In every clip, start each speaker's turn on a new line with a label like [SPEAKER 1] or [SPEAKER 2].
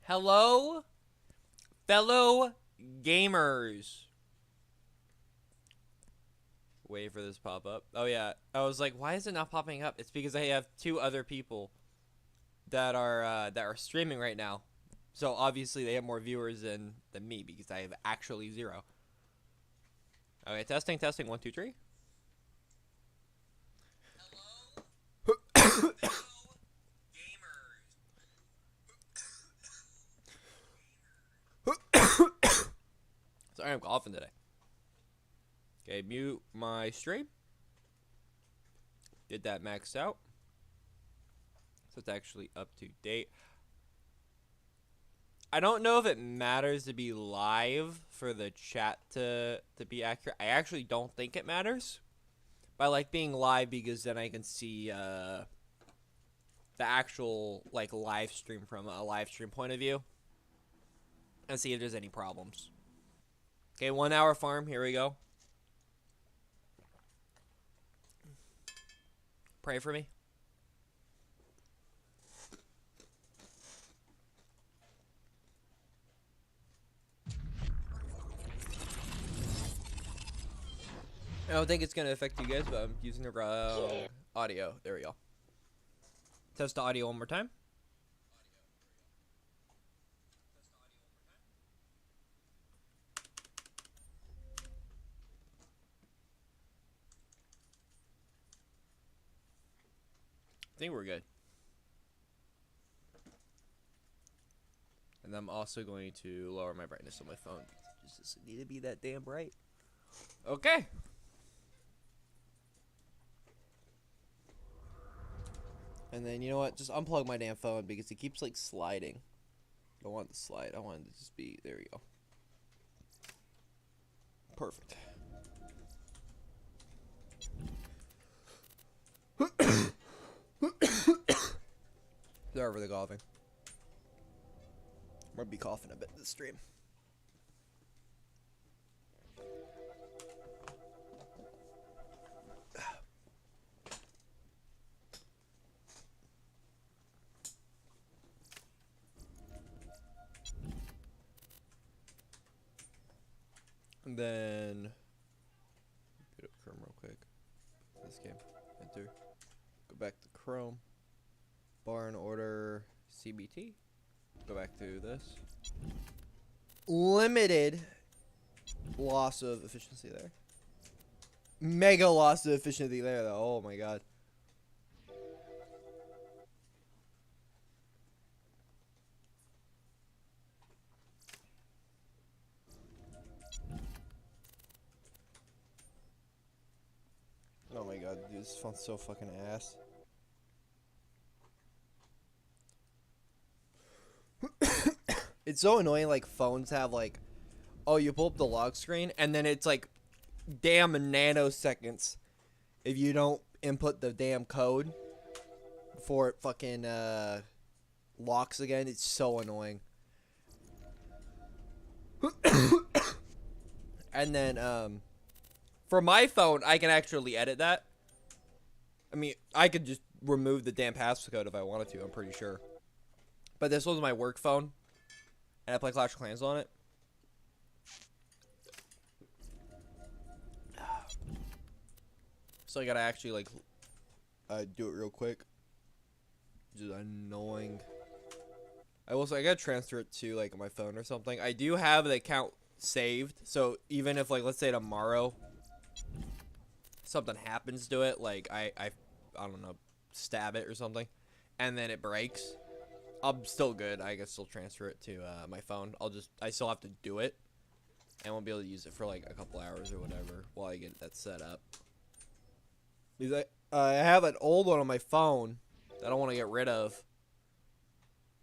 [SPEAKER 1] Hello, fellow gamers. Wait for this pop up. Oh yeah, I was like, why is it not popping up? It's because I have two other people that are streaming right now. So obviously they have more viewers than me because I have actually zero. Okay, testing, 1, 2, 3. Sorry, I'm coughing today. Okay, mute my stream. Did that maxed out? So it's actually up to date. I don't know if it matters to be live for the chat to be accurate. I actually don't think it matters. But I like being live because then I can see the actual like live stream from a live stream point of view and see if there's any problems. Okay, 1 hour farm. Here we go. Pray for me. I don't think it's gonna affect you guys, but I'm using the wrong audio. There we go. Test the audio one more time. I think we're good. And I'm also going to lower my brightness on my phone. It just doesn't need to be that damn bright. Okay. And then, you know what? Just unplug my damn phone because it keeps, like, sliding. I don't want it to slide. I want it to just be... There we go. Perfect. Sorry for the coughing. I'm gonna be coughing a bit this stream. And then boot up Chrome real quick. This game. Enter. Go back to Chrome. Bar and order CBT. Go back to this. Limited loss of efficiency there. Mega loss of efficiency there though. Oh my god. Oh my god, dude, this phone's so fucking ass. It's so annoying, like, phones have, like, oh, you pull up the lock screen, and then it's, like, damn nanoseconds if you don't input the damn code before it fucking, locks again. It's so annoying. And then, for my phone, I can actually edit that. I mean, I could just remove the damn passcode if I wanted to, I'm pretty sure. But this was my work phone, and I play Clash of Clans on it. So I gotta actually, like, do it real quick. Just annoying. I gotta transfer it to, like, my phone or something. I do have the account saved, so even if, like, let's say tomorrow something happens to it, like, I don't know, stab it or something, and then it breaks, I'm still good. I can still transfer it to my phone. I still have to do it, and won't be able to use it for like a couple hours or whatever while I get that set up. Because I have an old one on my phone that I don't want to get rid of,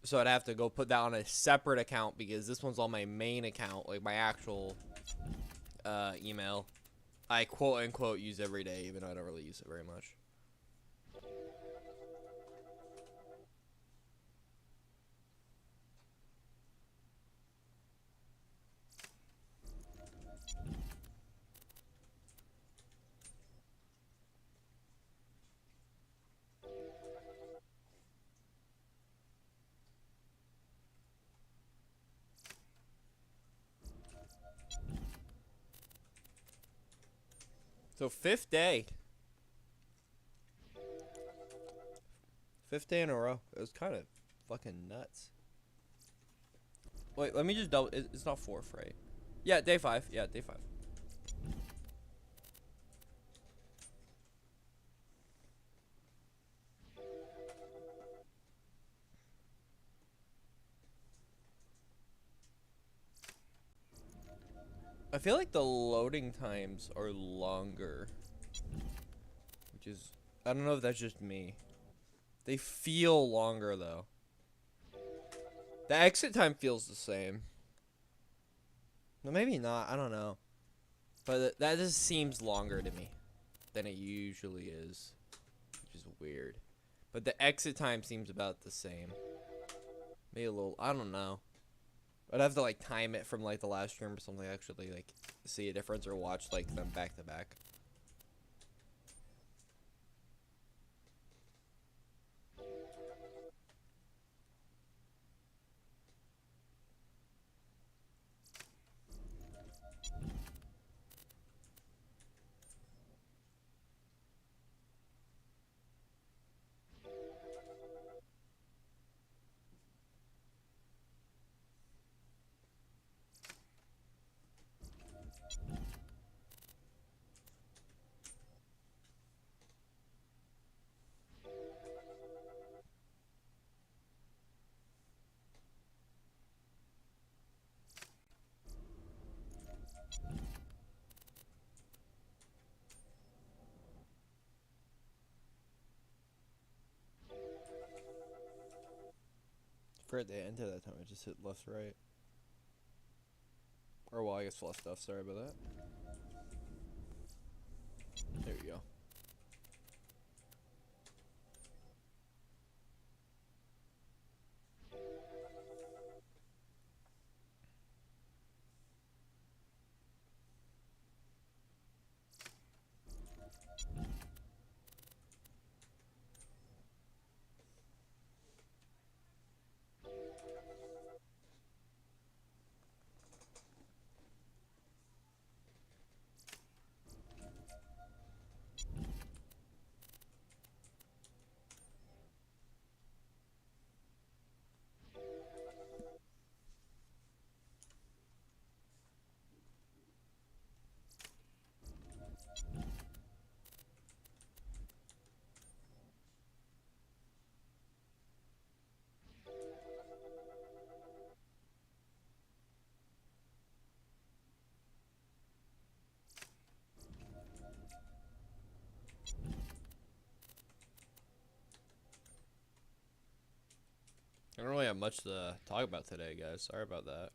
[SPEAKER 1] so I'd have to go put that on a separate account because this one's on my main account, like my actual email. I quote unquote use every day, even though I don't really use it very much. So fifth day. Fifth day in a row. It was kind of fucking nuts. Wait, let me just double. It's not fourth, right? Yeah, day 5. Yeah, day 5. I feel like the loading times are longer. Which is, I don't know if that's just me. They feel longer though. The exit time feels the same. No, maybe not. I don't know. But that just seems longer to me than it usually is. Which is weird. But the exit time seems about the same. Maybe a little, I don't know. I'd have to like time it from like the last stream or something, actually like see a difference, or watch like them back to back. For it to enter that time, I just hit left, right. Or well, I guess left stuff. Sorry about that. There you go. I don't really have much to talk about today, guys. Sorry about that.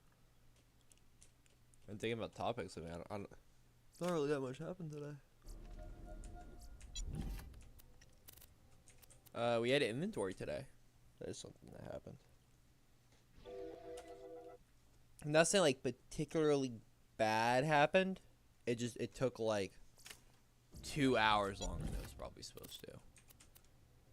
[SPEAKER 1] I'm thinking about topics. I mean, I don't not really that much happened today. We had inventory today. That is something that happened. I'm not saying like particularly bad happened. It took like 2 hours longer than it was probably supposed to.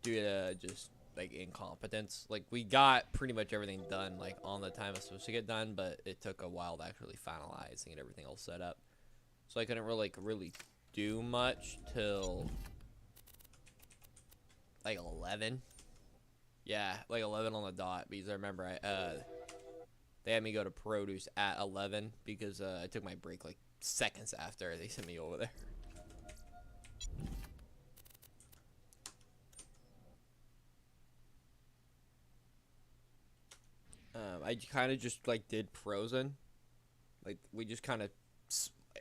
[SPEAKER 1] Due to just like incompetence. Like we got pretty much everything done like on the time it was supposed to get done, but it took a while to actually finalize and get everything all set up. So I couldn't really do much till like 11. Yeah, like 11 on the dot, because I remember they had me go to produce at 11 because I took my break like seconds after they sent me over there. I kind of just like did Frozen. Like we just kind of,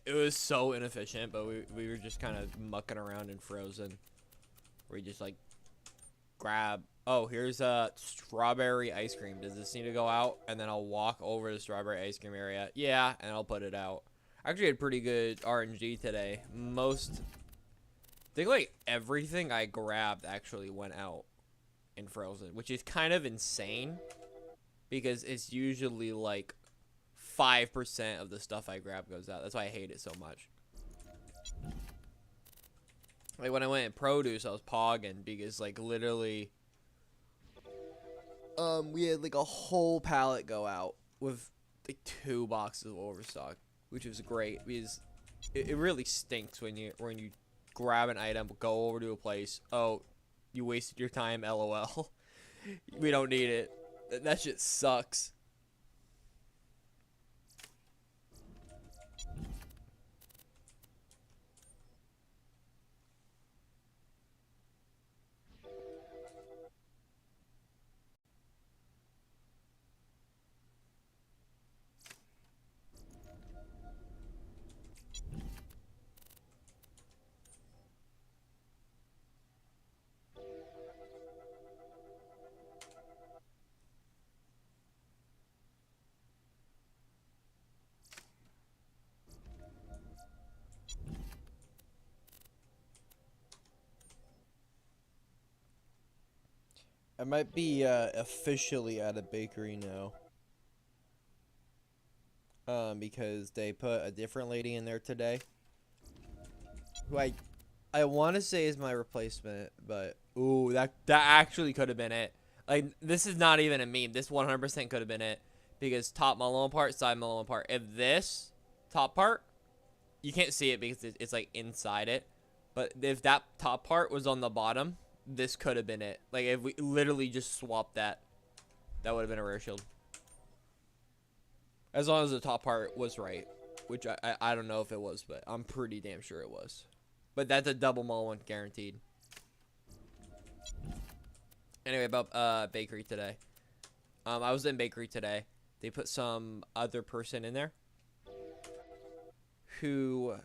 [SPEAKER 1] it was so inefficient, but we were just kind of mucking around in Frozen. We just like grab, oh, here's a strawberry ice cream. Does this need to go out? And then I'll walk over to the strawberry ice cream area. Yeah, and I'll put it out. I actually had pretty good RNG today. I think like everything I grabbed actually went out in Frozen, which is kind of insane because it's usually like 5% of the stuff I grab goes out. That's why I hate it so much. Like when I went in produce, I was pogging because like literally we had like a whole pallet go out with like 2 boxes of overstock, which was great because it really stinks when you grab an item, go over to a place. Oh, you wasted your time. LOL. We don't need it. That shit sucks. I might be officially at a bakery now. Because they put a different lady in there today. Who I want to say is my replacement, but ooh, that actually could have been it. Like, this is not even a meme. This 100% could have been it, because top Malone part, side Malone part. If this top part, you can't see it because it's like inside it, but if that top part was on the bottom, this could have been it. Like, if we literally just swapped that, that would have been a rare shield. As long as the top part was right, which I don't know if it was, but I'm pretty damn sure it was. But that's a double Malone guaranteed. Anyway, about bakery today. I was in bakery today. They put some other person in there who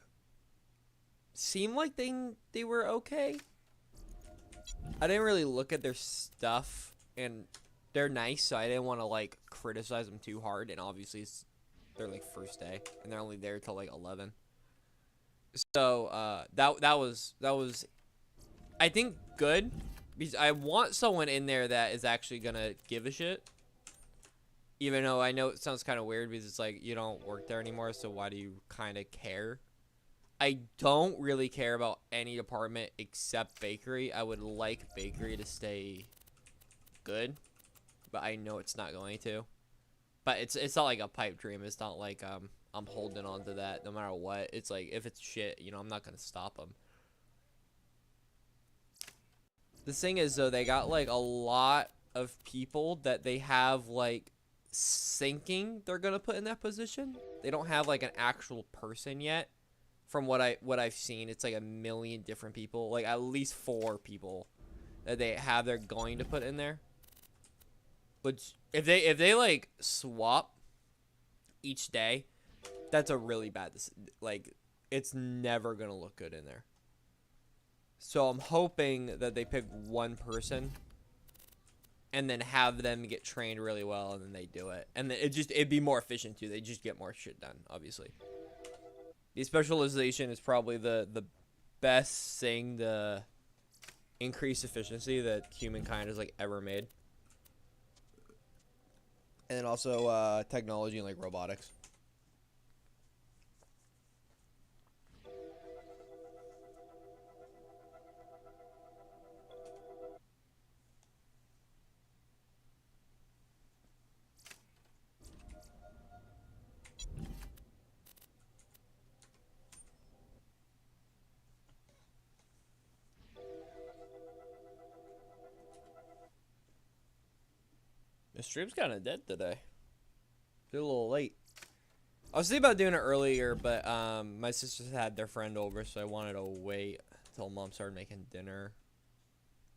[SPEAKER 1] seemed like they were okay. I didn't really look at their stuff, and they're nice, so I didn't want to like criticize them too hard. And obviously, they're like first day, and they're only there till like 11. So that was I think good, because I want someone in there that is actually gonna give a shit. Even though I know it sounds kind of weird, because it's like you don't work there anymore, so why do you kind of care? I don't really care about any department except bakery. I would like bakery to stay good, but I know it's not going to. But it's not like a pipe dream. It's not like I'm holding on to that no matter what. It's like, if it's shit, you know, I'm not gonna stop them. The thing is, though, they got like a lot of people that they have like thinking they're gonna put in that position. They don't have like an actual person yet. From what I've seen, it's like a million different people, like at least 4 people that they have they're going to put in there. But if they like swap each day, that's a really bad, like, it's never gonna look good in there. So I'm hoping that they pick one person and then have them get trained really well, and then they do it, and then it'd be more efficient too. They just get more shit done, obviously. The specialization is probably the best thing to increase efficiency that humankind has like ever made. And then also technology and like robotics. The stream's kind of dead today. Did a little late. I was thinking about doing it earlier, but my sisters had their friend over, so I wanted to wait until Mom started making dinner.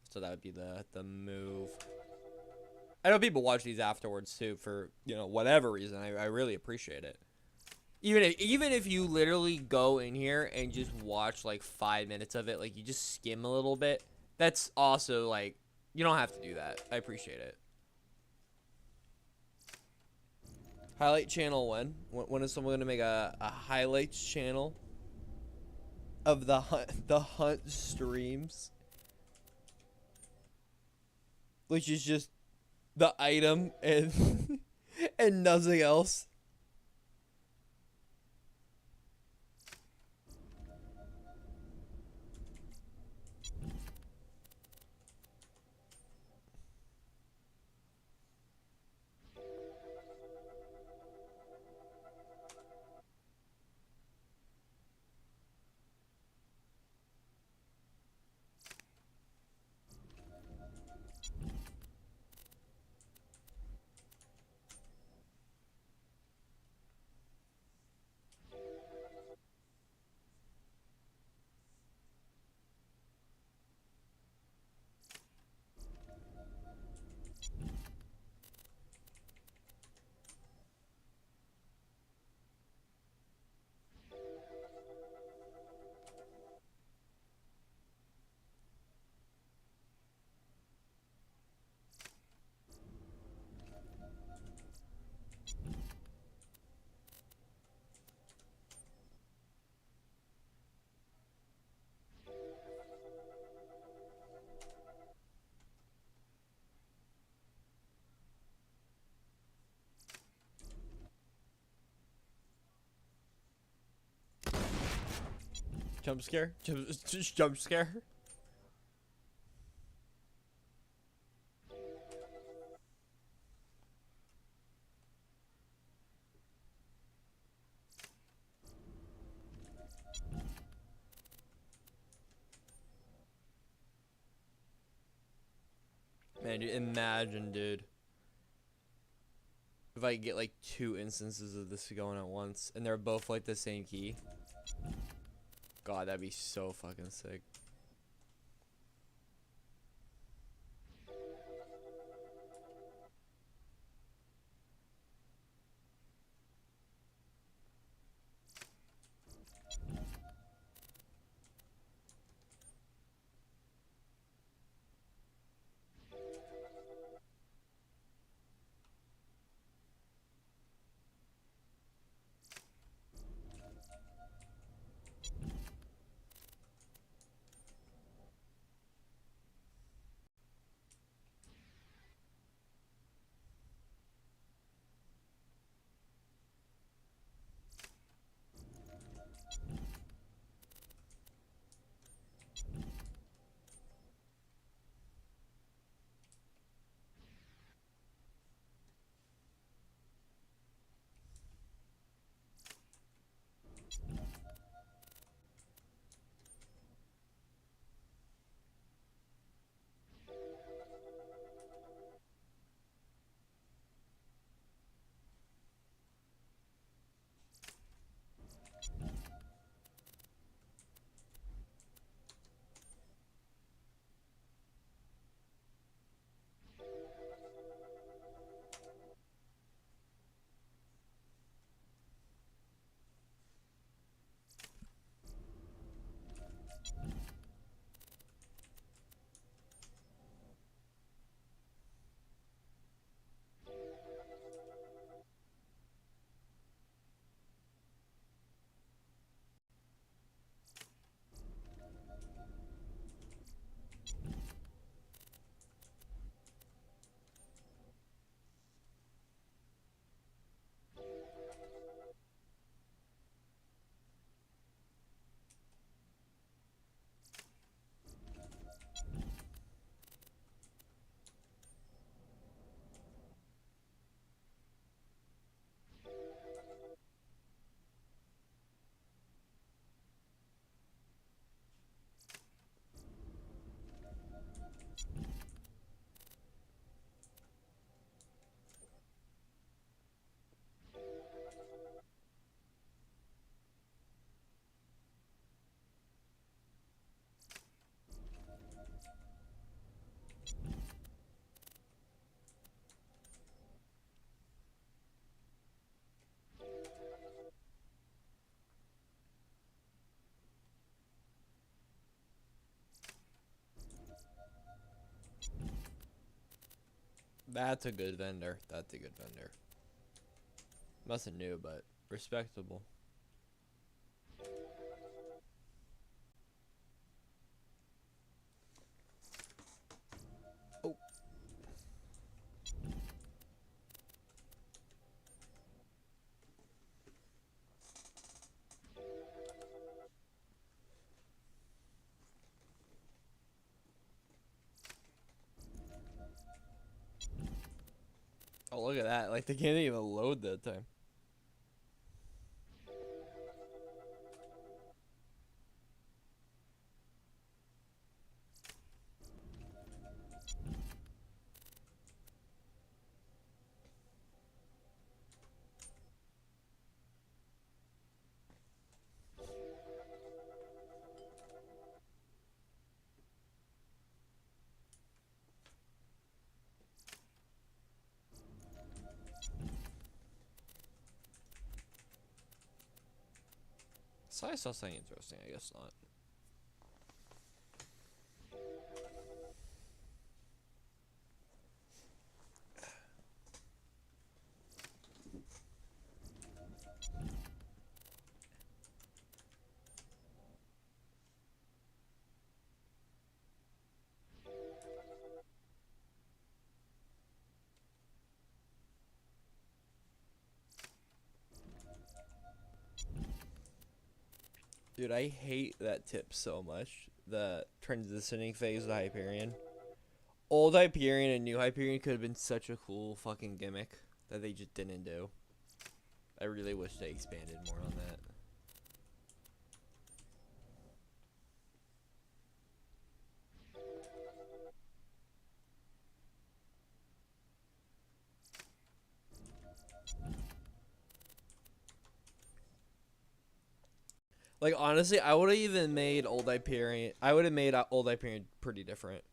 [SPEAKER 1] So that would be the move. I know people watch these afterwards too for, you know, whatever reason. I really appreciate it. Even if you literally go in here and just watch like 5 minutes of it, like you just skim a little bit, that's also like, you don't have to do that. I appreciate it. Highlight channel when? When is someone gonna make a highlights channel of the hunt streams, which is just the item and and nothing else? Jump scare? Jump scare? Man, dude, imagine, dude. If I get like 2 instances of this going at once, and they're both like the same key. God, that'd be so fucking sick. That's a good vendor. That's a good vendor. Nothing new, but respectable. Oh. Oh, look at that. Like, they can't even load that time. So I saw something interesting. I guess not. Dude, I hate that tip so much. The transitioning phase of the Hyperion. Old Hyperion and new Hyperion could have been such a cool fucking gimmick that they just didn't do. I really wish they expanded more on that. Like, honestly, I would have even made Old Hyperion. I would have made Old Hyperion pretty different.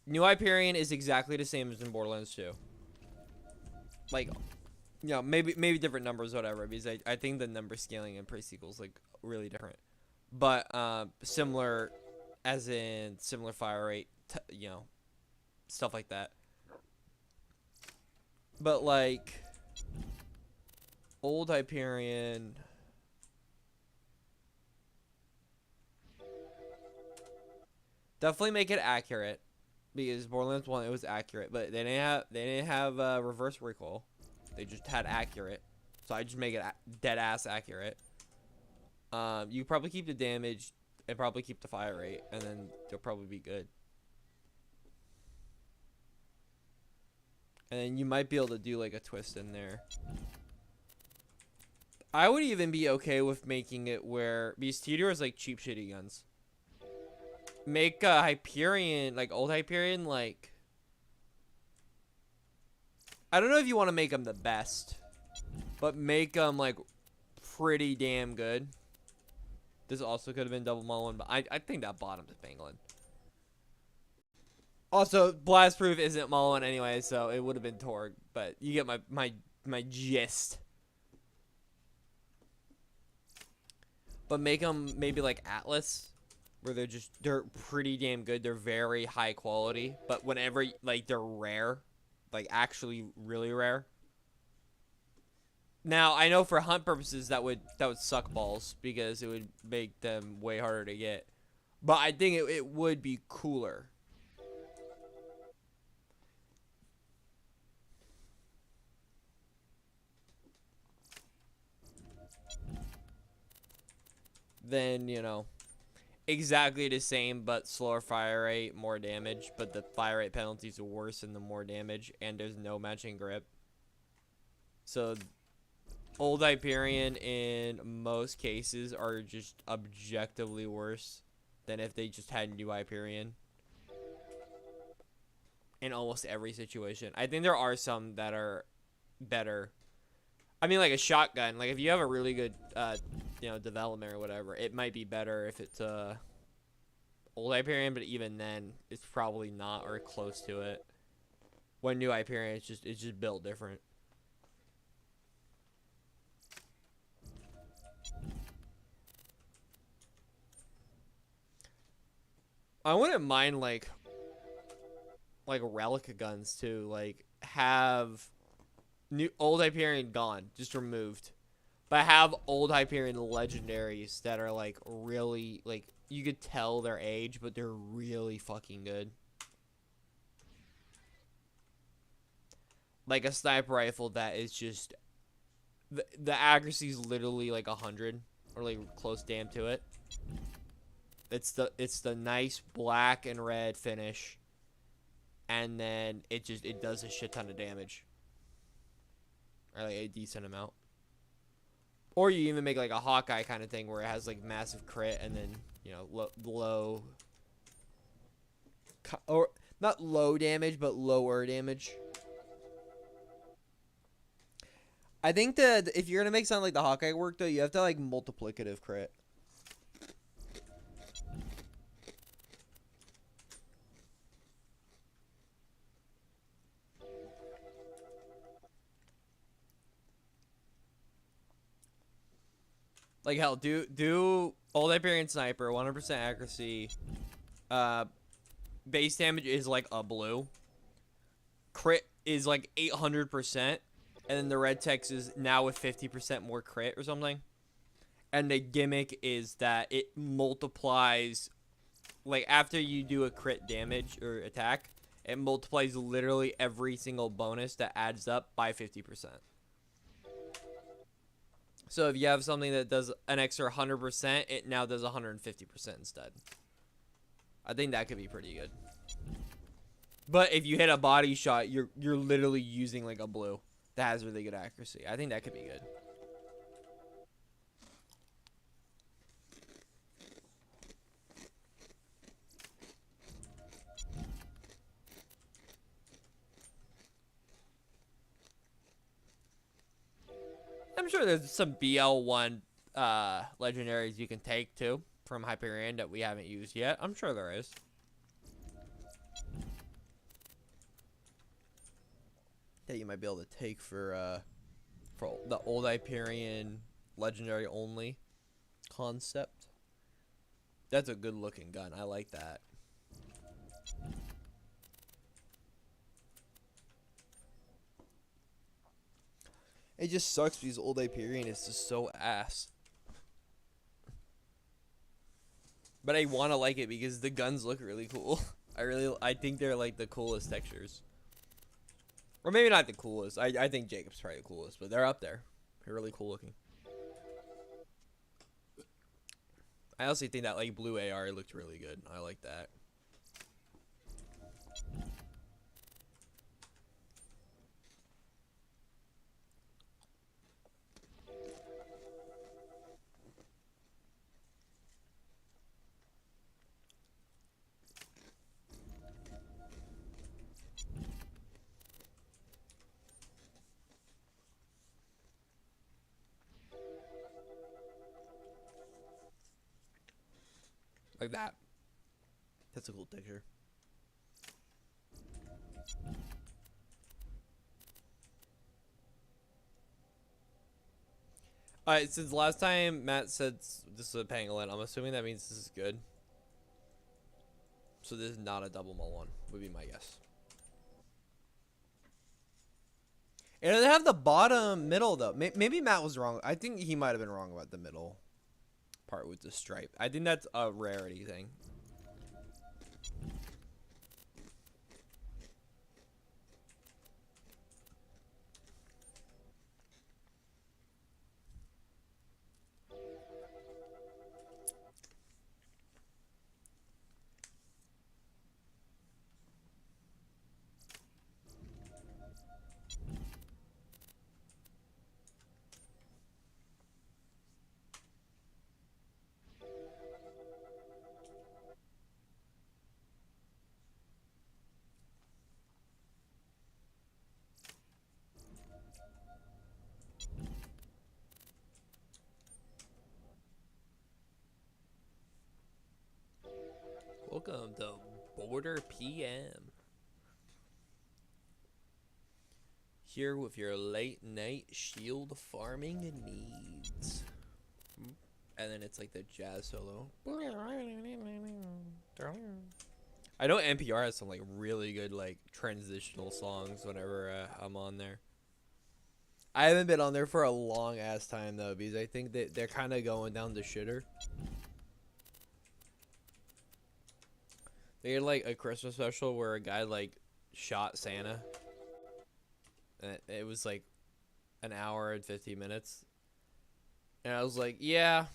[SPEAKER 1] New Hyperion is exactly the same as in Borderlands 2. Like, you know, maybe different numbers, whatever. Because I think the number scaling in pre-sequel is like really different, but similar, as in similar fire rate, you know, stuff like that. But like, Old Hyperion. Definitely make it accurate, because Borderlands 1 it was accurate, but they didn't have reverse recoil. They just had accurate. So I just make it dead ass accurate. You probably keep the damage and probably keep the fire rate, and then they'll probably be good. And then you might be able to do like a twist in there. I would even be okay with making it where, because Teeter is like cheap shitty guns. Make a Hyperion, like old Hyperion, like, I don't know if you want to make them the best, but make them like pretty damn good. This also could have been double Mullen, but I think that bottom's Pangolin. Also, Blastproof isn't Mullen anyway, so it would have been Torg, but you get my gist. But make them maybe like Atlas, where they're pretty damn good. They're very high quality, but whenever like they're rare, like actually really rare. Now I know for hunt purposes that would suck balls, because it would make them way harder to get. But I think it would be cooler. Then, you know, exactly the same but slower fire rate, more damage, but the fire rate penalties are worse than the more damage, and there's no matching grip. So old Hyperion in most cases are just objectively worse than if they just had new Hyperion in almost every situation. I think there are some that are better. I mean, like a shotgun. Like if you have a really good, you know, development or whatever, it might be better if it's old Hyperion. But even then, it's probably not or close to it. When new Hyperion, it's just built different. I wouldn't mind like relic guns too. Like have new old Hyperion gone, just removed. But have old Hyperion legendaries that are like really, like, you could tell their age, but they're really fucking good. Like a sniper rifle that is just the accuracy is literally like 100 or like close damn to it. It's the nice black and red finish, and then it does a shit ton of damage, or like a decent amount. Or you even make like a Hawkeye kind of thing where it has like massive crit and then, you know, low, or not low damage, but lower damage. I think that if you're gonna make something like the Hawkeye work though, you have to like multiplicative crit. Like hell, do old Hyperion Sniper, 100% accuracy. Base damage is like a blue. Crit is like 800%, and then the red text is now with 50% more crit or something. And the gimmick is that it multiplies, like after you do a crit damage or attack, it multiplies literally every single bonus that adds up by 50%. So if you have something that does an extra 100%, it now does 150% instead. I think that could be pretty good. But if you hit a body shot, you're literally using like a blue that has really good accuracy. I think that could be good. I'm sure there's some BL1 legendaries you can take too from Hyperion that we haven't used yet. I'm sure there is. That you might be able to take for the old Hyperion legendary only concept. That's a good looking gun. I like that. It just sucks because old Hyperion is just so ass. But I want to like it because the guns look really cool. I think they're like the coolest textures. Or maybe not the coolest. I think Jacob's probably the coolest, but they're up there. They're really cool looking. I honestly think that like blue AR looked really good. I like that. Like that. That's a cool texture. Alright, since last time Matt said this is a pangolin, I'm assuming that means this is good. So this is not a double mull one, would be my guess. It doesn't have the bottom middle though. Maybe Matt was wrong. I think he might have been wrong about the middle part with the stripe. I think that's a rarity thing. Welcome to Border PM. Here with your late night shield farming needs. And then it's like the jazz solo. I know NPR has some like really good like transitional songs whenever I'm on there. I haven't been on there for a long ass time though because I think that they're kind of going down the shitter. They had like a Christmas special where a guy like shot Santa. And it was like an hour and 50 minutes. And I was like, yeah.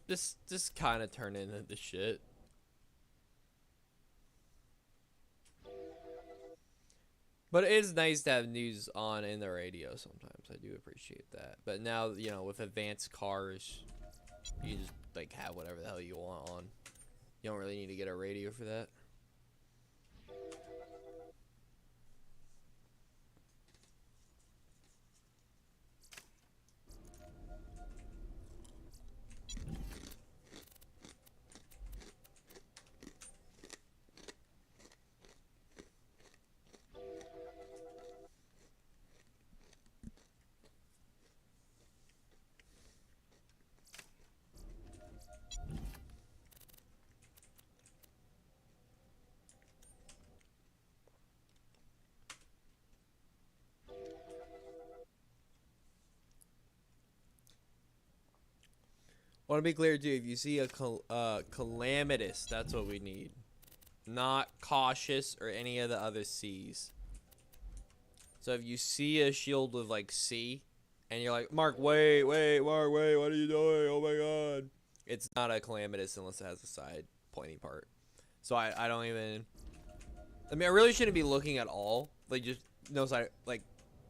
[SPEAKER 1] This kind of turned into the shit. But it is nice to have news on in the radio sometimes. I do appreciate that. But now, you know, with advanced cars, you just like have whatever the hell you want on. You don't really need to get a radio for that. Want to be clear too, if you see a calamitous, that's what we need. Not cautious or any of the other C's. So if you see a shield with like C, and you're like, Mark, wait, Mark, wait, what are you doing? Oh my god. It's not a calamitous unless it has a side pointy part. So I don't even. I mean, I really shouldn't be looking at all. Like, just no side. Like,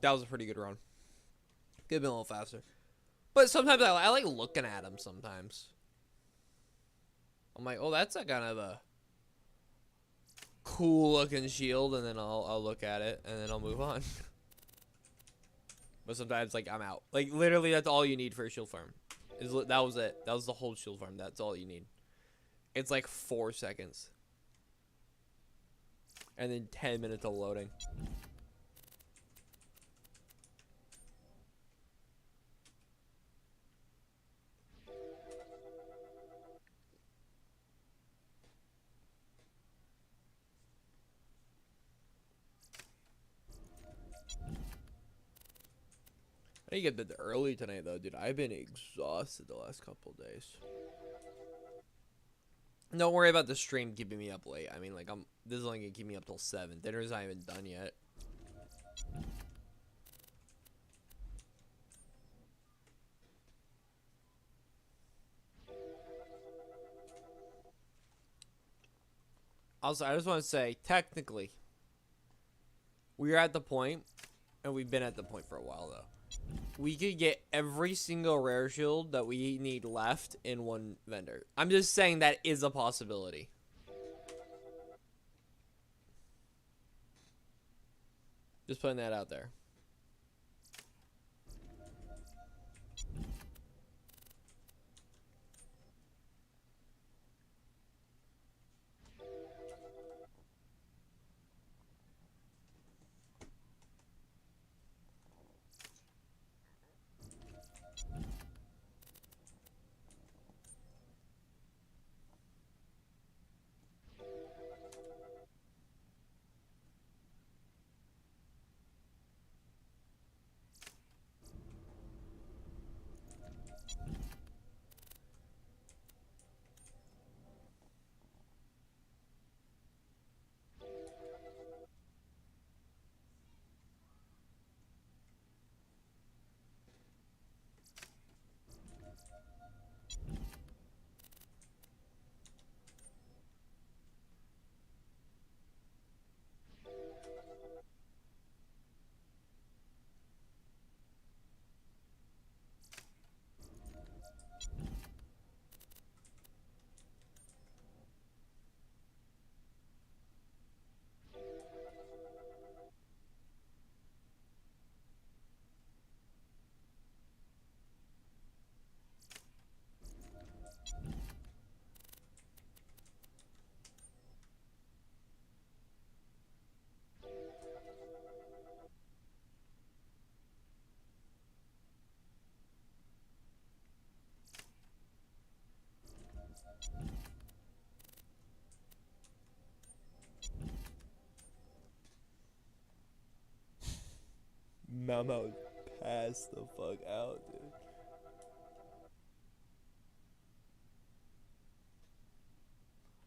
[SPEAKER 1] that was a pretty good run. Could have been a little faster. But sometimes I like looking at them sometimes. I'm like, oh, that's a kind of a cool looking shield, and then I'll look at it, and then I'll move on. But sometimes, like, I'm out. Like, literally, that's all you need for a shield farm. That was it. That was the whole shield farm. That's all you need. It's like 4 seconds. And then 10 minutes of loading. I need to get to bed early tonight, though, dude. I've been exhausted the last couple days. Don't worry about the stream keeping me up late. I mean, like, this is only gonna keep me up till 7. Dinner's not even done yet. Also, I just want to say, technically, we're at the point, and we've been at the point for a while, though. We could get every single rare shield that we need left in one vendor. I'm just saying that is a possibility. Just putting that out there. Mama passed the fuck out, dude.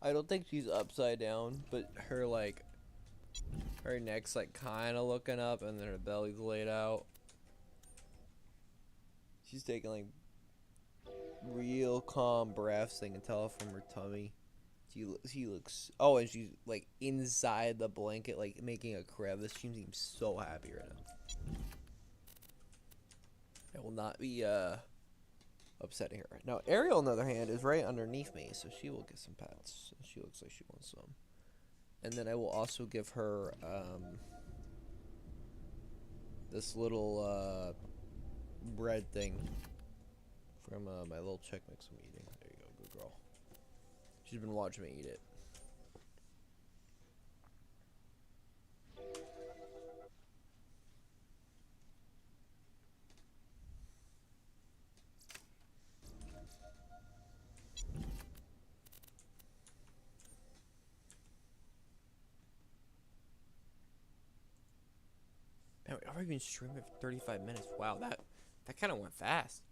[SPEAKER 1] I don't think she's upside down, but her neck's like kind of looking up, and then her belly's laid out. She's taking like real calm breaths. I can tell from her tummy. She looks. Oh, and she's like inside the blanket, like making a crevice. She seems so happy right now. I will not be upsetting her. Now Ariel, on the other hand, is right underneath me, so she will get some pats. She looks like she wants some. And then I will also give her this little bread thing from my little Chex Mix I'm eating. There you go, good girl. She's been watching me eat it. Man, I've already been streaming for 35 minutes. Wow, that kind of went fast.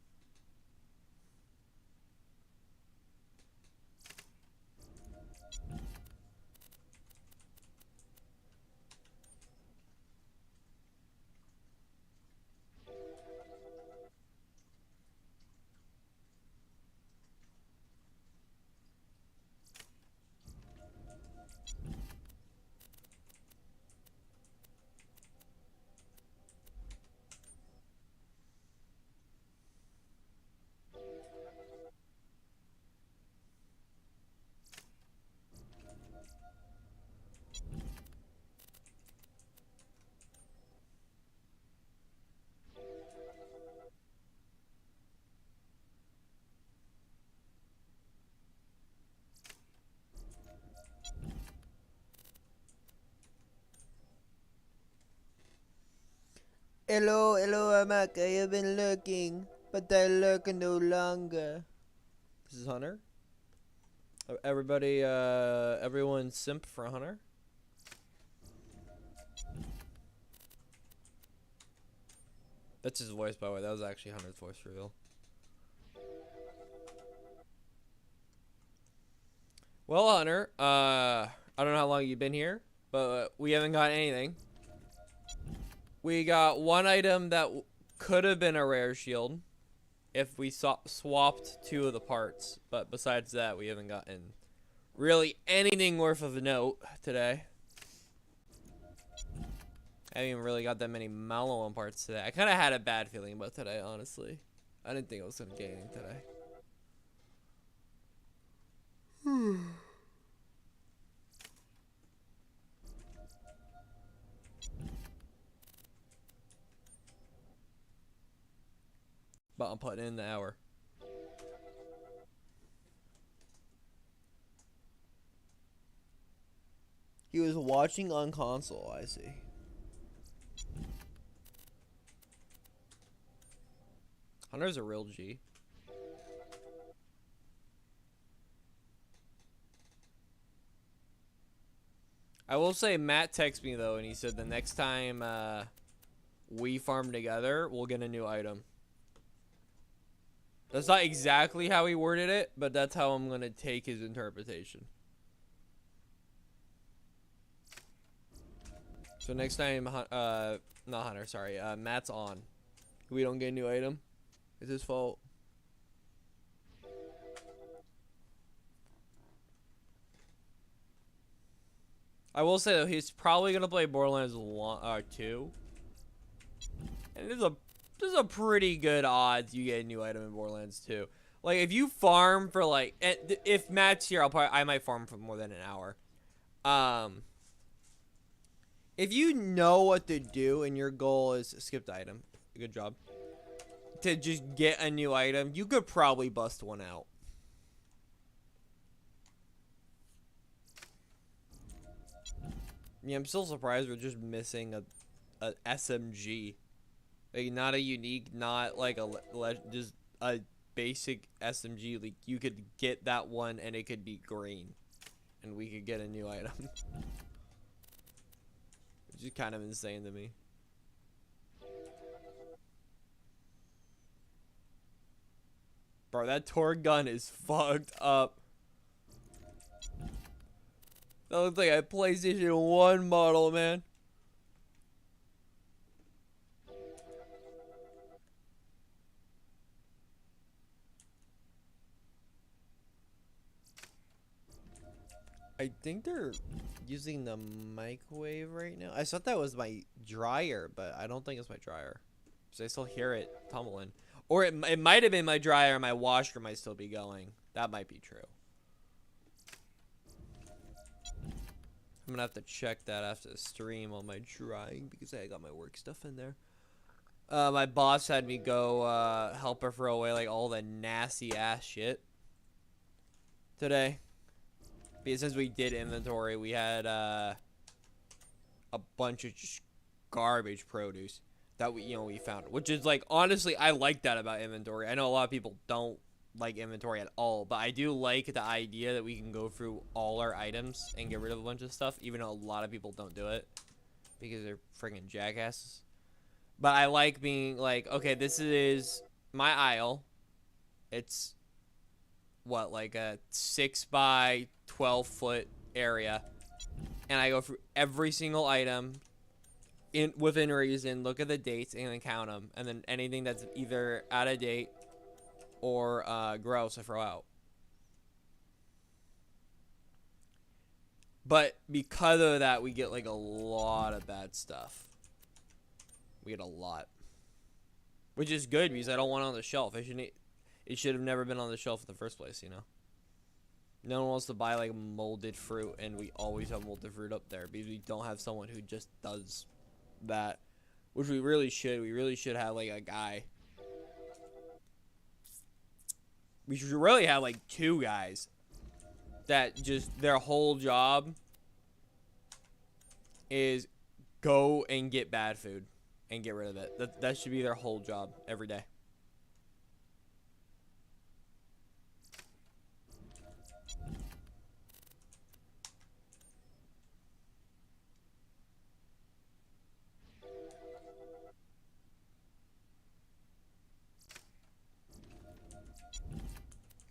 [SPEAKER 1] Hello, hello, Amak. I have been lurking, but I lurk no longer. This is Hunter. Everybody, everyone simp for Hunter. That's his voice, by the way. That was actually Hunter's voice for real. Well, Hunter, I don't know how long you've been here, but we haven't got anything. We got one item that could have been a rare shield if we swapped 2 of the parts, but besides that, we haven't gotten really anything worth of note today. I haven't even really got that many Maliwan parts today. I kind of had a bad feeling about today, honestly. I didn't think I was going to get anything today. But I'm putting in the hour. He was watching on console, I see. Hunter's a real G. I will say Matt texted me though, and he said the next time we farm together, we'll get a new item. That's not exactly how he worded it, but that's how I'm gonna take his interpretation. So next time, not Hunter, sorry, Matt's on. We don't get a new item. It's his fault. I will say though, he's probably gonna play Borderlands 2, and there's a pretty good odds you get a new item in Borderlands 2. Like if you farm for like, if Matt's here, I might farm for more than an hour. If you know what to do and your goal is skip the item, good job, to just get a new item, you could probably bust one out. Yeah, I'm still surprised we're just missing a SMG. Like, not a unique, not like just a basic SMG. Like, you could get that one and it could be green. And we could get a new item. Which is kind of insane to me. Bro, that Torgue gun is fucked up. That looks like a PlayStation 1 model, man. I think they're using the microwave right now. I thought that was my dryer, but I don't think it's my dryer. Because I still hear it tumbling. Or it might have been my dryer and my washer might still be going. That might be true. I'm gonna have to check that after the stream on my drying because I got my work stuff in there. My boss had me go help her throw away like all the nasty ass shit today. Because since we did inventory, we had a bunch of just garbage produce that we found, which is like, honestly, I like that about inventory. I know a lot of people don't like inventory at all, but I do like the idea that we can go through all our items and get rid of a bunch of stuff, even though a lot of people don't do it because they're freaking jackasses. But I like being like, okay, this is my aisle. It's what, like a 6 by 12 foot area, and I go through every single item within reason, look at the dates and then count them, and then anything that's either out of date or gross I throw out. But because of that, we get like a lot of bad stuff. We get a lot, which is good because I don't want it on the shelf. It should have never been on the shelf in the first place, you know. No one wants to buy like molded fruit, and we always have molded fruit up there because we don't have someone who just does that, which we really should. We really should have like a guy. We should really have like 2 guys that just their whole job is go and get bad food and get rid of it. That should be their whole job every day.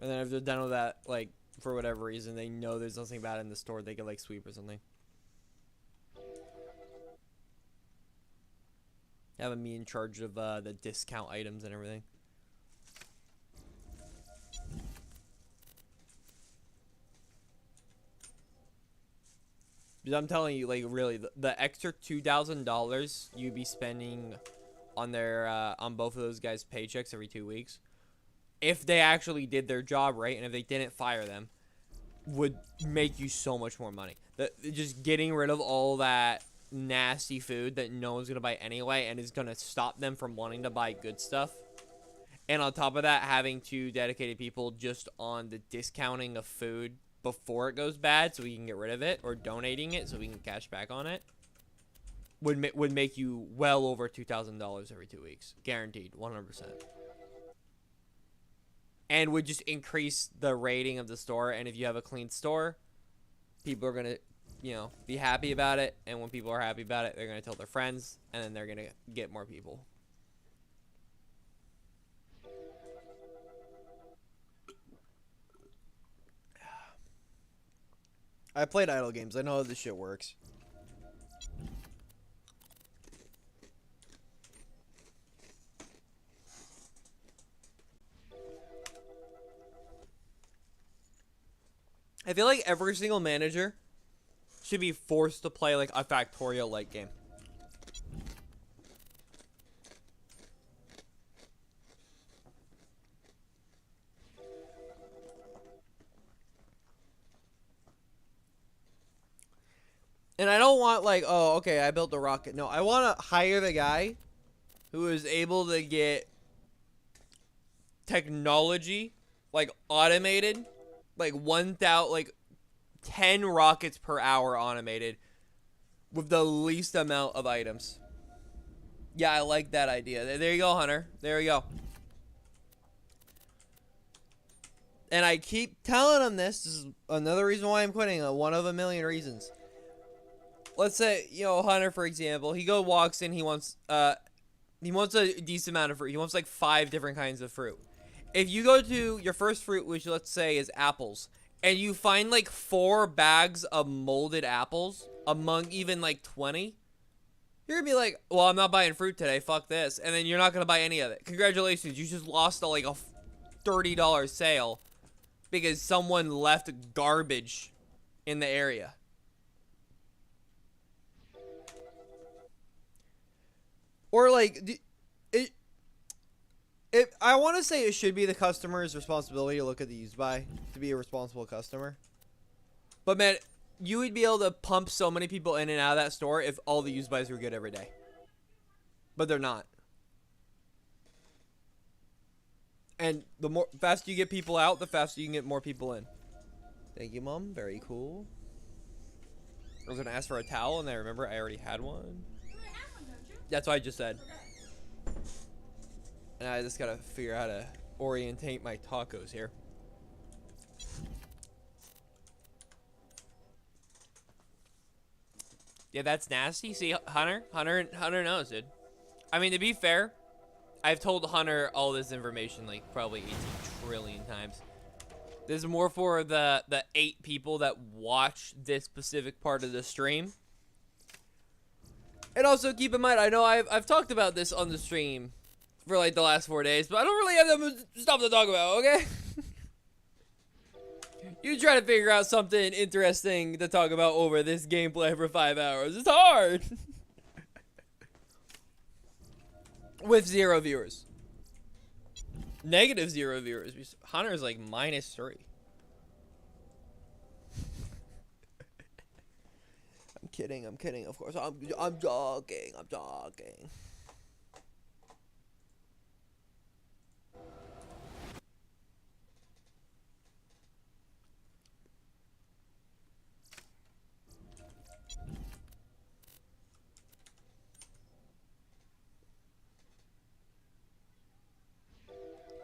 [SPEAKER 1] And then if they're done with that, like, for whatever reason, they know there's nothing bad in the store, they could, like, sweep or something. Have me in charge of the discount items and everything. Because I'm telling you, like, really, the extra $2,000 you'd be spending on their on both of those guys' paychecks every 2 weeks, if they actually did their job right and if they didn't fire them, would make you so much more money. Just getting rid of all that nasty food that no one's gonna buy anyway and is gonna stop them from wanting to buy good stuff. And on top of that, having two dedicated people just on the discounting of food before it goes bad so we can get rid of it, or donating it so we can cash back on it, would make you well over $2,000 every 2 weeks. Guaranteed, 100%. And would just increase the rating of the store. And if you have a clean store, people are going to, you know, be happy about it. And when people are happy about it, they're going to tell their friends. And then they're going to get more people. I played idle games. I know how this shit works. I feel like every single manager should be forced to play like a Factorio-like game. And I don't want like, oh, okay, I built a rocket. No, I want to hire the guy who is able to get technology, like automated, like 1,000, like 10 rockets per hour automated with the least amount of items. Yeah, I like that idea. There you go, Hunter. There you go. And I keep telling him this. This is another reason why I'm quitting. One of a million reasons. Let's say, you know, Hunter, for example, he walks in, he wants a decent amount of fruit. He wants like 5 different kinds of fruit. If you go to your first fruit, which let's say is apples, and you find like 4 bags of molded apples among even like 20, you're gonna be like, well, I'm not buying fruit today, fuck this. And then you're not gonna buy any of it. Congratulations, you just lost like a $30 sale because someone left garbage in the area. Or like, I want to say it should be the customer's responsibility to look at the used by, to be a responsible customer. But man, you would be able to pump so many people in and out of that store if all the used buys were good every day. But they're not. And the faster you get people out, the faster you can get more people in. Thank you, Mom. Very cool. I was going to ask for a towel, and I remember I already had one. That's what I just said. And I just gotta figure out how to orientate my tacos here. Yeah, that's nasty. See, Hunter knows, dude. I mean, to be fair, I've told Hunter all this information like probably 18 trillion times. This is more for the 8 people that watch this specific part of the stream. And also keep in mind, I know I've talked about this on the stream for like the last 4 days, but I don't really have that much stuff to talk about, okay? You try to figure out something interesting to talk about over this gameplay for 5 hours. It's hard. With 0 viewers. Negative 0 viewers. Hunter's like -3. I'm kidding, of course. I'm joking.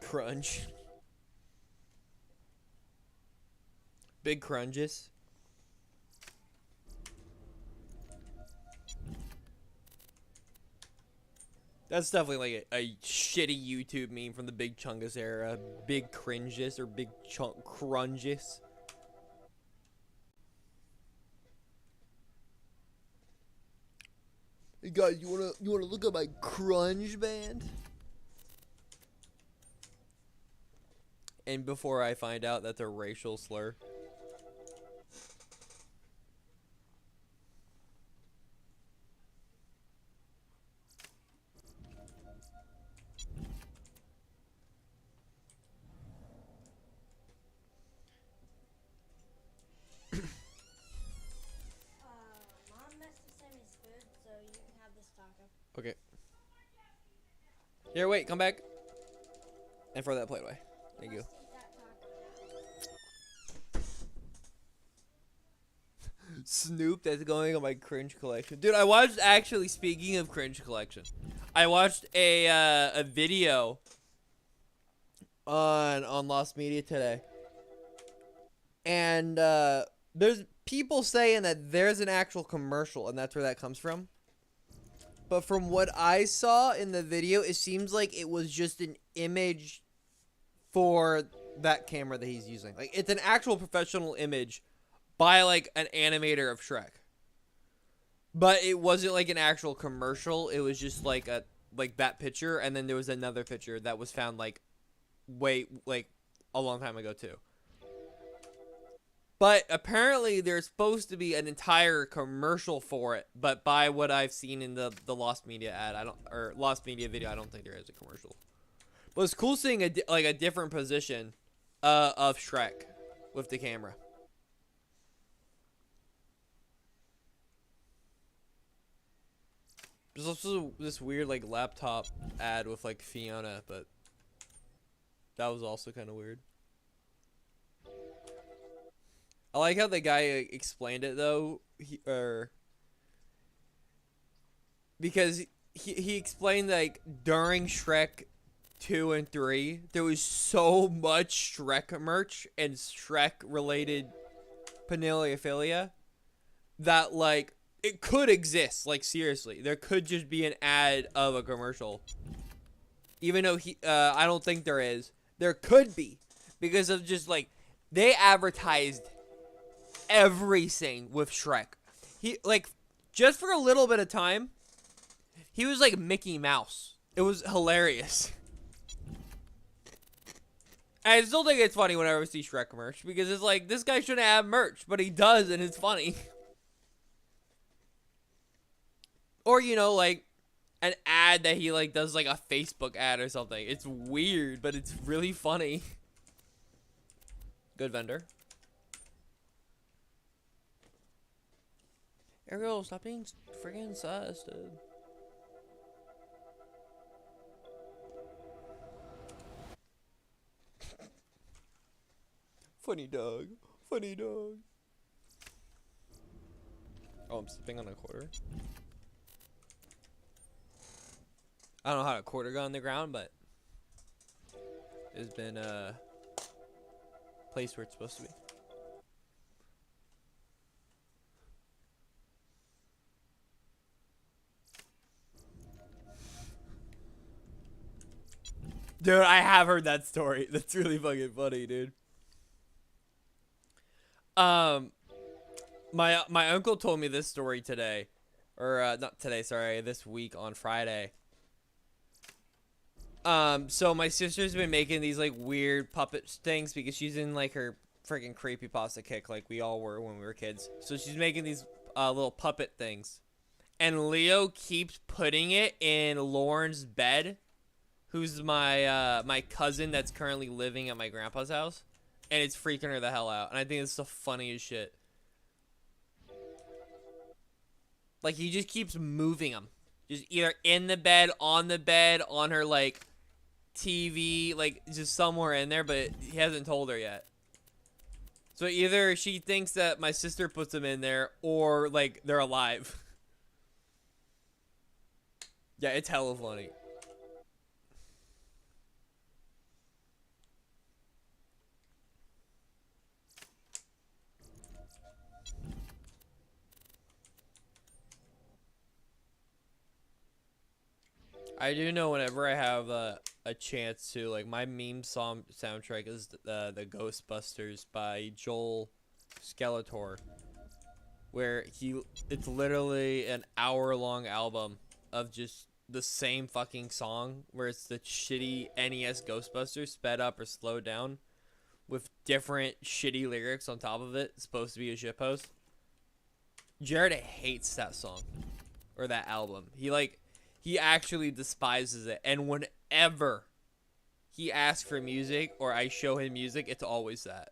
[SPEAKER 1] crunch. Big crunches. That's definitely like a shitty YouTube meme from the Big Chungus era. Big cringes or big chunk crunges. Hey guys, you wanna look at my crunge band? And before I find out that's a racial slur. Okay. Here, wait, come back. And throw that plate away. Thank you. Snoop, that's going on my cringe collection. Dude, I watched, actually, speaking of cringe collection, I watched a video on Lost Media today. And there's people saying that there's an actual commercial, and that's where that comes from. But from what I saw in the video, it seems like it was just an image for that camera that he's using. Like, it's an actual professional image by, like, an animator of Shrek. But it wasn't, like, an actual commercial. It was just, like, that picture, and then there was another picture that was found, like, a long time ago, too. But apparently there's supposed to be an entire commercial for it, but by what I've seen in the Lost Media ad, Lost Media video, I don't think there is a commercial. But it's cool seeing a different position of Shrek with the camera. There's also this weird like laptop ad with like Fiona, but that was also kind of weird. I like how the guy explained it though, because he explained like during Shrek 2 and 3 there was so much Shrek merch and Shrek related paraphernalia that like it could exist. Like seriously, there could just be an ad of a commercial, even though I don't think there is. There could be, because of just like they advertised everything with Shrek. He like just for a little bit of time he was like Mickey Mouse. It was hilarious. I still think it's funny whenever I see Shrek merch, because it's like this guy shouldn't have merch, but he does, and it's funny. Or you know, like an ad that he like does like a Facebook ad or something. It's weird, but it's really funny. Good vendor. Ariel, stop being friggin' sus, dude. Funny dog. Funny dog. Oh, I'm sipping on a quarter. I don't know how a quarter got on the ground, but it's been placed where it's supposed to be. Dude, I have heard that story. That's really fucking funny, dude. My uncle told me this story today, or not today, sorry, this week on Friday. So my sister's been making these like weird puppet things because she's in like her freaking creepypasta kick, like we all were when we were kids. So she's making these little puppet things, and Leo keeps putting it in Lauren's bed, who's my my cousin that's currently living at my grandpa's house, and it's freaking her the hell out. And I think it's the funniest shit. Like he just keeps moving them, just either in the bed, on her like TV, like just somewhere in there, but he hasn't told her yet. So either she thinks that my sister puts them in there, or like they're alive. Yeah, it's hella funny. I do know whenever I have a chance to, like, my meme song soundtrack is the Ghostbusters by Joel Skeletor, where it's literally an hour-long album of just the same fucking song, where it's the shitty NES Ghostbusters sped up or slowed down with different shitty lyrics on top of it. It's supposed to be a shitpost. Jared hates that song or that album. He actually despises it, and whenever he asks for music or I show him music, it's always that.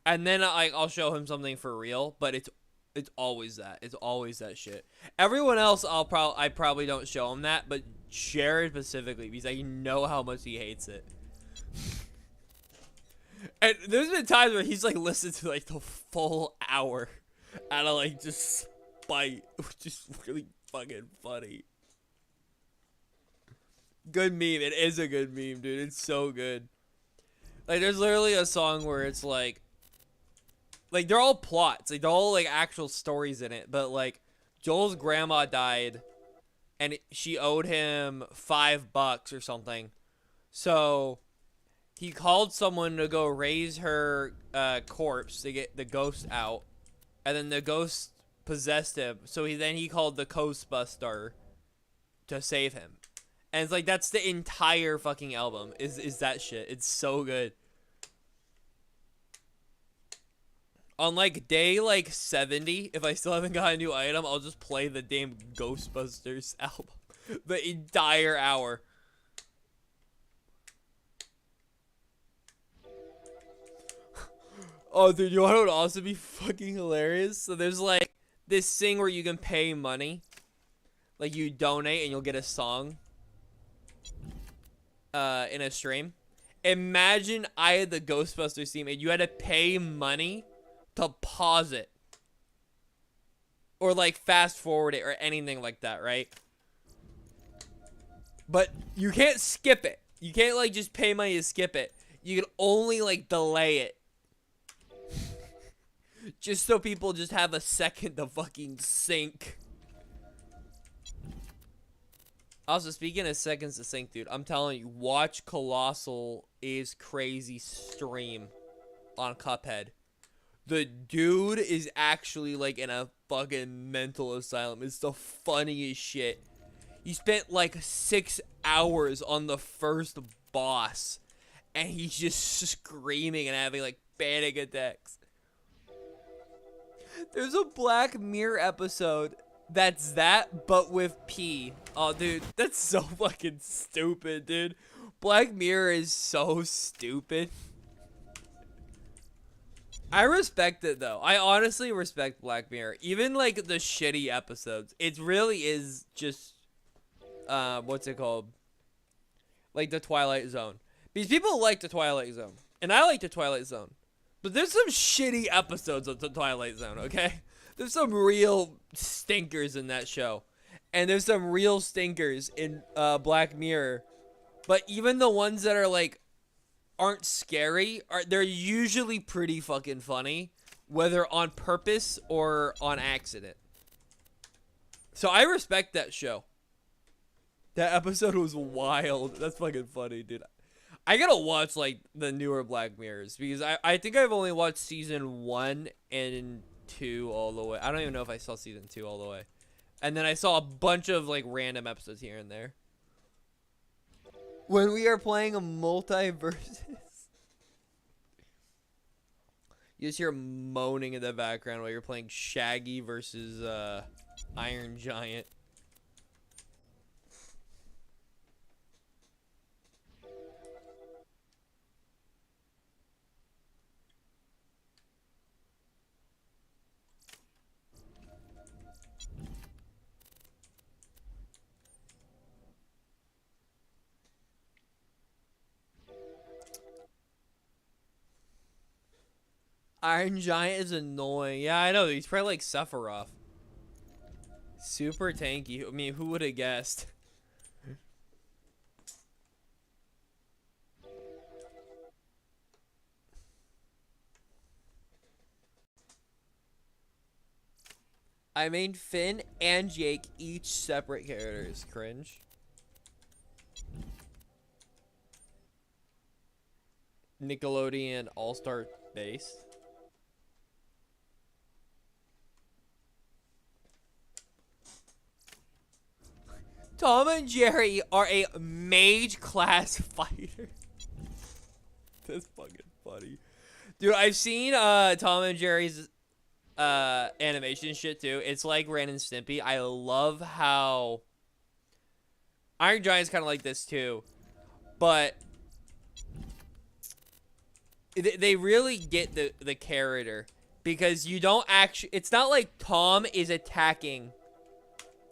[SPEAKER 1] And then I'll show him something for real, but it's always that. It's always that shit. Everyone else I probably don't show him that, but Jared specifically, because I know how much he hates it. And there's been times where he's like listened to like the full hour out of like just spite, which is really fucking funny. Good meme. It is a good meme, dude. It's so good. Like, there's literally a song where it's like they're all plots. Like, they're all like actual stories in it. But like, Joel's grandma died, and she owed him $5 or something. So he called someone to go raise her corpse to get the ghost out, and then the ghost possessed him. So he called the Ghostbuster to save him. And it's like, that's the entire fucking album is that shit. It's so good. On like day like 70, if I still haven't got a new item, I'll just play the damn Ghostbusters album. The entire hour. Oh, dude, you want to also be fucking hilarious? So there's like this thing where you can pay money. Like, you donate and you'll get a song in a stream. Imagine I had the Ghostbusters theme and you had to pay money to pause it or like fast forward it or anything like that, right? But you can't skip it. You can't like just pay money to skip it. You can only like delay it. Just so people just have a second to fucking sync. Also, speaking of seconds to sync, dude, I'm telling you, watch Colossal is Crazy stream on Cuphead. The dude is actually like in a fucking mental asylum. It's the funniest shit. He spent like 6 hours on the first boss, and he's just screaming and having like panic attacks. There's a Black Mirror episode that's that, but with P. Oh, dude, that's so fucking stupid, dude. Black Mirror is so stupid. I respect it, though. I honestly respect Black Mirror. Even, like, the shitty episodes. It really is just, what's it called? Like, the Twilight Zone. Because people like the Twilight Zone. And I like the Twilight Zone. But there's some shitty episodes of the Twilight Zone, okay? There's some real stinkers in that show. And there's some real stinkers in Black Mirror. But even the ones that are, like, aren't scary, they're usually pretty fucking funny. Whether on purpose or on accident. So I respect that show. That episode was wild. That's fucking funny, dude. I gotta watch, like, the newer Black Mirrors. Because I think I've only watched season 1 and 2 all the way. I don't even know if I saw season 2 all the way. And then I saw a bunch of, like, random episodes here and there. When we are playing a multiverses. You just hear moaning in the background while you're playing Shaggy versus Iron Giant. Iron Giant is annoying. Yeah, I know. He's probably like Sephiroth. Super tanky. I mean, who would have guessed? I mean, Finn and Jake, each separate characters. Cringe. Nickelodeon All-Star base. Tom and Jerry are a mage class fighter. That's fucking funny. Dude, I've seen Tom and Jerry's animation shit too. It's like Ren and Stimpy. I love how Iron Giant's kind of like this too. But they really get the character, because you don't actually, it's not like Tom is attacking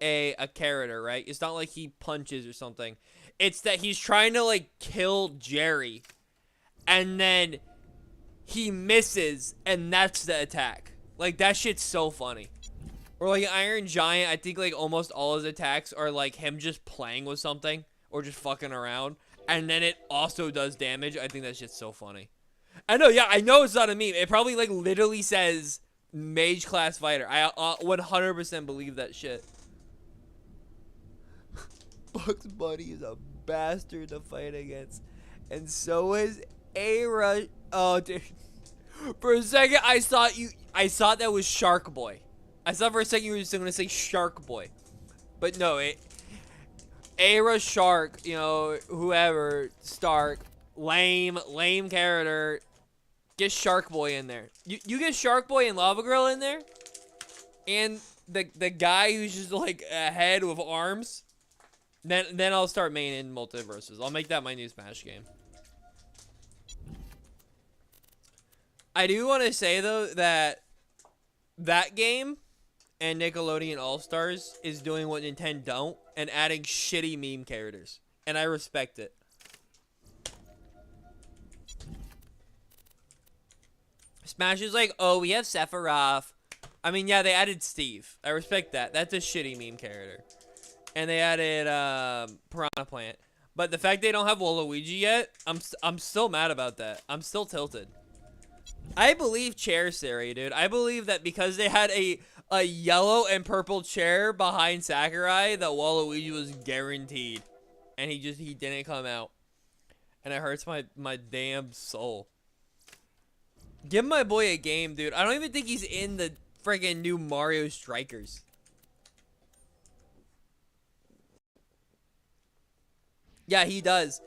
[SPEAKER 1] a character, right? It's not like he punches or something. It's that he's trying to like kill Jerry, and then he misses, and that's the attack. Like, that shit's so funny. Or like Iron Giant, I think like almost all his attacks are like him just playing with something or just fucking around, and then it also does damage. I think that shit's so funny. I know, yeah, I know it's not a meme. It probably like literally says mage class fighter. I 100% believe that shit. Bugs Bunny is a bastard to fight against, and so is A-Rush. Oh, dude. For a second, I thought that was Shark Boy. I thought for a second you were just gonna say Shark Boy, but no, A-Rush Shark. You know, whoever Stark, lame character. Get Shark Boy in there. You get Shark Boy and Lava Girl in there, and the guy who's just like a head with arms. Then I'll start maining multiverses. I'll make that my new Smash game. I do want to say though that that game and Nickelodeon All-Stars is doing what Nintendo don't and adding shitty meme characters, and I respect it. Smash is like, oh, we have Sephiroth. I mean, yeah, they added Steve. I respect that. That's a shitty meme character. And they added Piranha Plant. But the fact they don't have Waluigi yet, I'm still mad about that. I'm still tilted. I believe Chair Theory, dude. I believe that because they had a yellow and purple chair behind Sakurai, that Waluigi was guaranteed. And he didn't come out. And it hurts my damn soul. Give my boy a game, dude. I don't even think he's in the friggin' new Mario Strikers. Yeah, he does.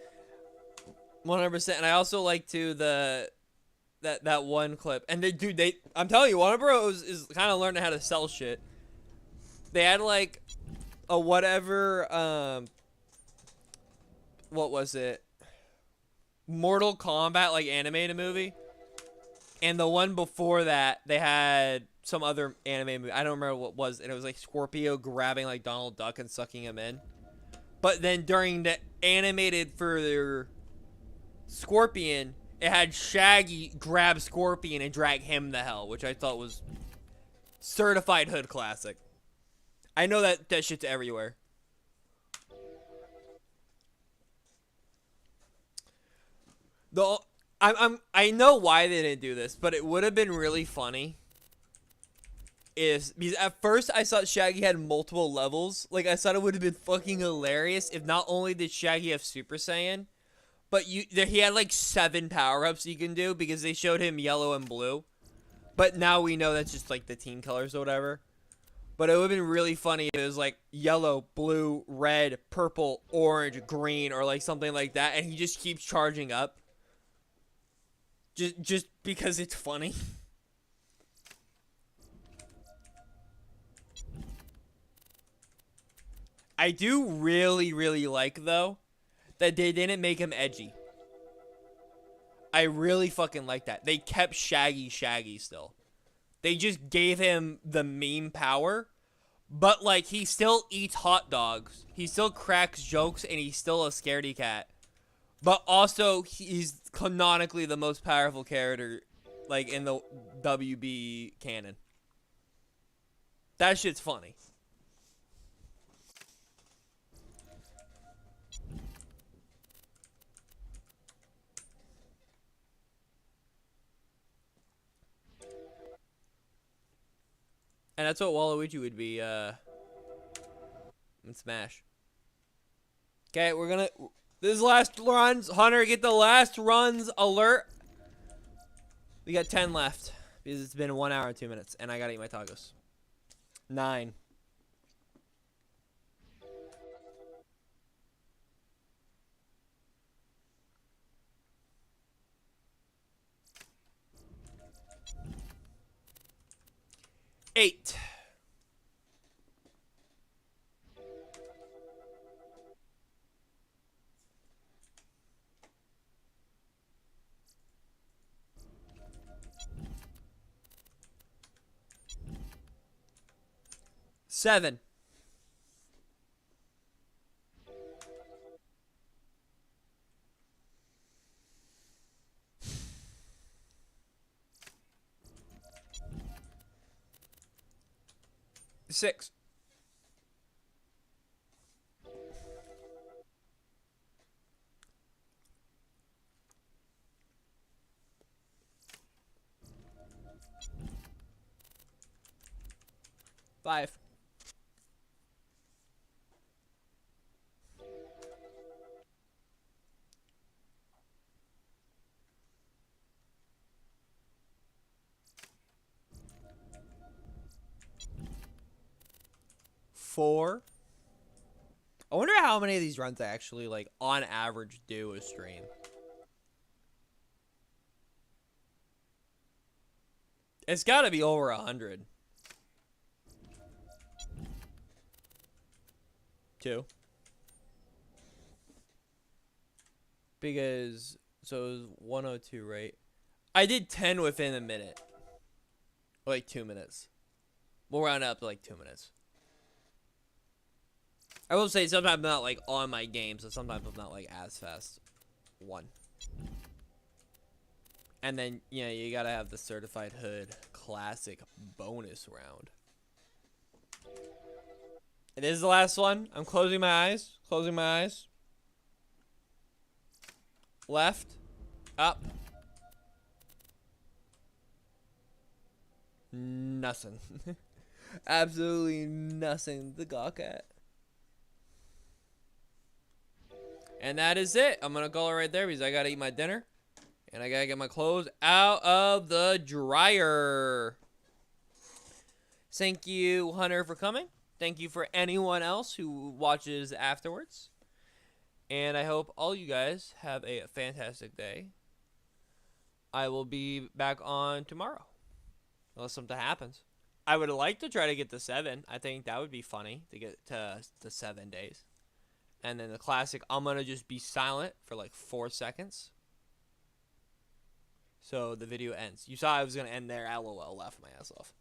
[SPEAKER 1] 100%. And I also like to that one clip. And I'm telling you, Warner Bros is kind of learning how to sell shit. They had like a whatever what was it? Mortal Kombat like animated movie. And the one before that, they had some other anime movie. I don't remember what it was. And it was like Scorpio grabbing like Donald Duck and sucking him in. But then during the animated for their Scorpion, it had Shaggy grab Scorpion and drag him the hell, which I thought was certified hood classic. I know that shit's everywhere. I know why they didn't do this, but it would have been really funny because at first I thought Shaggy had multiple levels. Like, I thought it would have been fucking hilarious if not only did Shaggy have Super Saiyan, but he had like 7 power-ups you can do, because they showed him yellow and blue. But now we know that's just like the team colors or whatever. But it would have been really funny if it was like yellow, blue, red, purple, orange, green, or like something like that, and he just keeps charging up. Just because it's funny. I do really, really like, though, that they didn't make him edgy. I really fucking like that. They kept Shaggy still. They just gave him the meme power, but, like, he still eats hot dogs. He still cracks jokes, and he's still a scaredy cat. But also, he's canonically the most powerful character, like, in the WB canon. That shit's funny. And that's what Waluigi would be, in Smash. Okay, we're gonna... This last runs. Hunter, get the last runs alert. We got 10 left. Because it's been 1 hour and 2 minutes. And I gotta eat my tacos. 9. Eight. Seven. Six. Five. Four. I wonder how many of these runs I actually, like, on average do a stream. It's gotta be over 100. 2. Because, so it was 102, right? I did 10 within a minute. Like 2 minutes. We'll round up to like 2 minutes. I will say sometimes I'm not like on my game, so sometimes I'm not like as fast. 1. And then, you know, you gotta have the Certified Hood Classic bonus round. It is the last one. I'm closing my eyes. Closing my eyes. Left. Up. Nothing. Absolutely nothing to gawk at. And that is it. I'm gonna call it right there because I gotta eat my dinner. And I gotta get my clothes out of the dryer. Thank you, Hunter, for coming. Thank you for anyone else who watches afterwards. And I hope all you guys have a fantastic day. I will be back on tomorrow. Unless something happens. I would like to try to get to 7. I think that would be funny to get to 7 days. And then the classic, I'm going to just be silent for like 4 seconds. So the video ends. You saw I was going to end there. LOL, laugh my ass off.